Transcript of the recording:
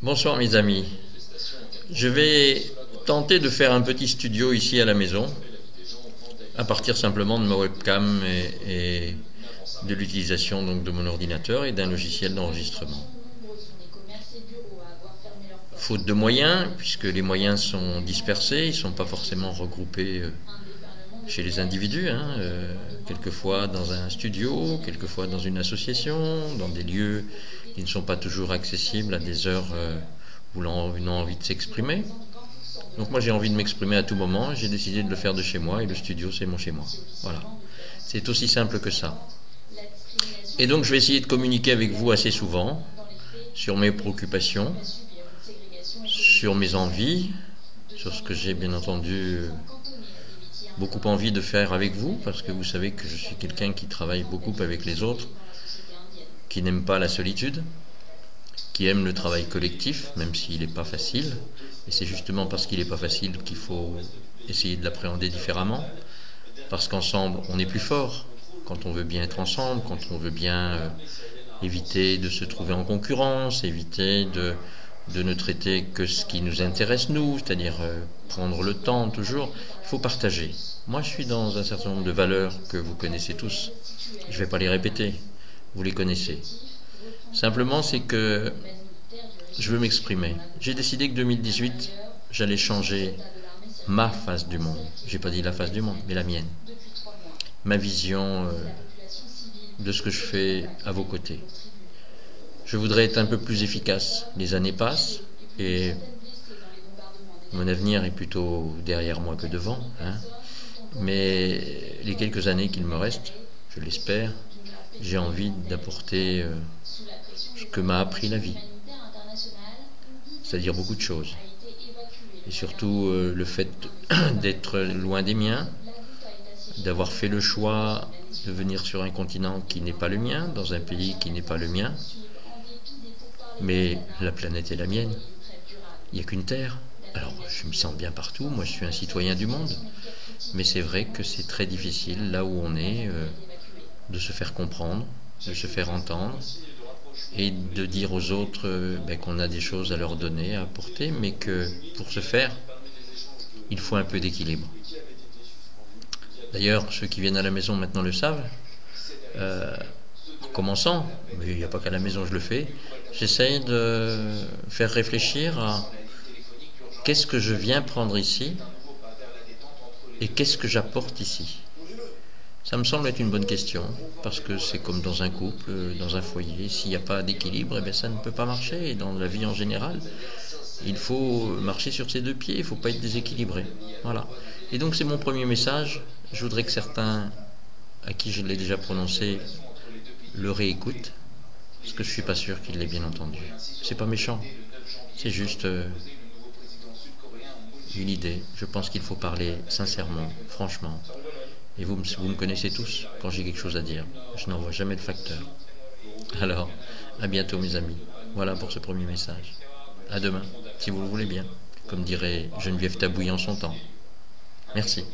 Bonsoir mes amis. Je vais tenter de faire un petit studio ici à la maison, à partir simplement de ma webcam et de l'utilisation donc de mon ordinateur et d'un logiciel d'enregistrement. Faute de moyens, puisque les moyens sont dispersés, ils ne sont pas forcément regroupés chez les individus, quelquefois dans un studio, quelquefois dans une association, dans des lieux qui ne sont pas toujours accessibles à des heures où l'on a envie de s'exprimer. Donc moi j'ai envie de m'exprimer à tout moment, j'ai décidé de le faire de chez moi et le studio c'est mon chez moi. Voilà. C'est aussi simple que ça. Et donc je vais essayer de communiquer avec vous assez souvent sur mes préoccupations, sur mes envies, sur ce que j'ai bien entendu beaucoup envie de faire avec vous, parce que vous savez que je suis quelqu'un qui travaille beaucoup avec les autres, qui n'aime pas la solitude, qui aime le travail collectif, même s'il n'est pas facile. Et c'est justement parce qu'il n'est pas facile qu'il faut essayer de l'appréhender différemment, parce qu'ensemble, on est plus fort, quand on veut bien être ensemble, quand on veut bien éviter de se trouver en concurrence, éviter de ne traiter que ce qui nous intéresse nous, c'est-à-dire prendre le temps toujours. Il faut partager. Moi je suis dans un certain nombre de valeurs que vous connaissez tous, je ne vais pas les répéter, vous les connaissez. Simplement c'est que je veux m'exprimer. J'ai décidé que 2018 j'allais changer ma face du monde. J'ai pas dit la face du monde, mais la mienne. Ma vision de ce que je fais à vos côtés. Je voudrais être un peu plus efficace. Les années passent et mon avenir est plutôt derrière moi que devant. Mais les quelques années qu'il me restent, je l'espère, j'ai envie d'apporter ce que m'a appris la vie. C'est-à-dire beaucoup de choses. Et surtout le fait d'être loin des miens, d'avoir fait le choix de venir sur un continent qui n'est pas le mien, dans un pays qui n'est pas le mien. Mais la planète est la mienne. Il n'y a qu'une Terre. Alors, je m'y sens bien partout. Moi, je suis un citoyen du monde. Mais c'est vrai que c'est très difficile, là où on est, de se faire comprendre, de se faire entendre et de dire aux autres qu'on a des choses à leur donner, à apporter, mais que pour ce faire, il faut un peu d'équilibre. D'ailleurs, ceux qui viennent à la maison maintenant le savent. En commençant, mais il n'y a pas qu'à la maison je le fais, j'essaye de faire réfléchir à qu'est-ce que je viens prendre ici et qu'est-ce que j'apporte ici. Ça me semble être une bonne question, parce que c'est comme dans un couple, dans un foyer, s'il n'y a pas d'équilibre, ça ne peut pas marcher. Et dans la vie en général, il faut marcher sur ses deux pieds, il ne faut pas être déséquilibré. Voilà. Et donc c'est mon premier message. Je voudrais que certains, à qui je l'ai déjà prononcé, le réécoutent, parce que je ne suis pas sûr qu'ils l'aient bien entendu. C'est pas méchant, c'est juste une idée. Je pense qu'il faut parler sincèrement, franchement. Et vous me connaissez tous, quand j'ai quelque chose à dire. Je n'envoie jamais de facteur. Alors, à bientôt mes amis. Voilà pour ce premier message. À demain, si vous le voulez bien. Comme dirait Geneviève Tabouy en son temps. Merci.